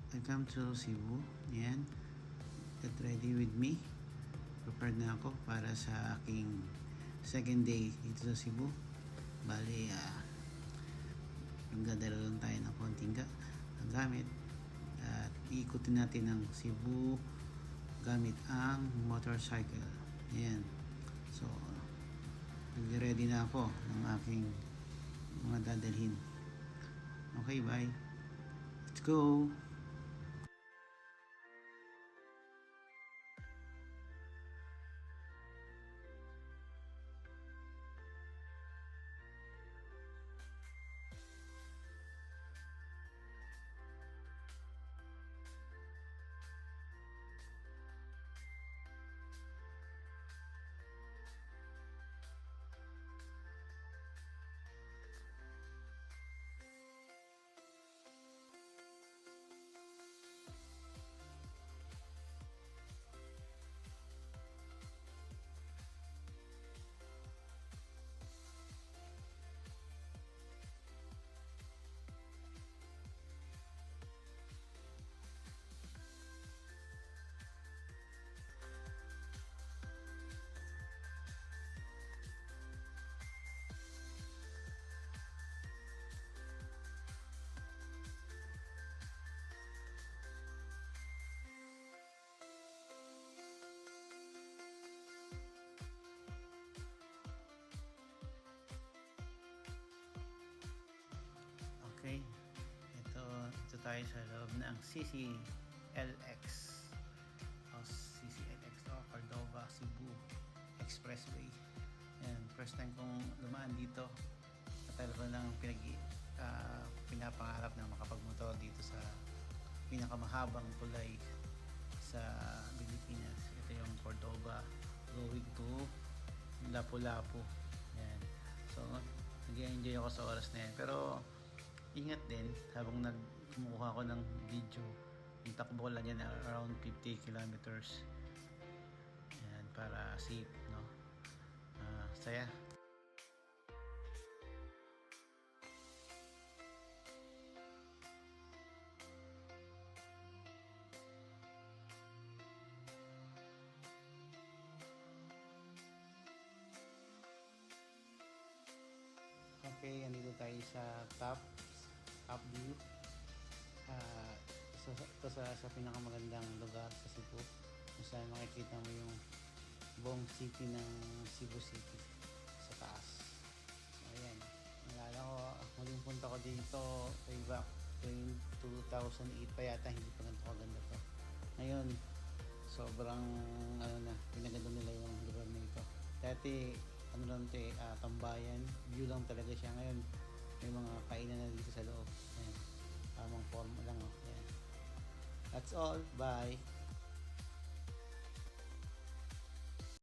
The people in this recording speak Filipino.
Welcome to Cebu. Yan. Get ready with me. Prepared na ako para sa aking second day dito sa Cebu. Bali, magdadala lang tayo ng konting gamit. At iikutin natin ang Cebu gamit ang motorcycle. Yan. So, ready na ako ng aking mga dadalhin. Okay, bye. Let's go! Okay, ito tayo sa loob ng CCLX o CCLX o Cordova Cebu Expressway. And first time kong dumaan dito. Matagal ko lang pinapangarap na makapagmotor dito sa pinakamahabang tulay sa Pilipinas. Ito yung Cordova going to Lapu-Lapu. Yan. So, nag-enjoy ako sa oras na yan. Pero ingat din habang kumukuha ko ng video. Yung takbo ko lang yan around 50 kilometers. Yan, para safe, no? Saya. Okay, andito tayo sa top view. Ito sa pinakamagandang lugar sa Cebu, kung saan makikita mo yung buong city ng Cebu City sa taas. So, ayan, nalala ko muling punta ko dito way back 2008 pa yata, hindi pa ganito kaganda to. Ngayon sobrang pinaganda nila yung lugar na ito. Dati tambayan, view lang talaga siya. Ngayon may mga kainan na dito sa loob. Ayan, tamang forma lang. Ayan. That's all. Bye.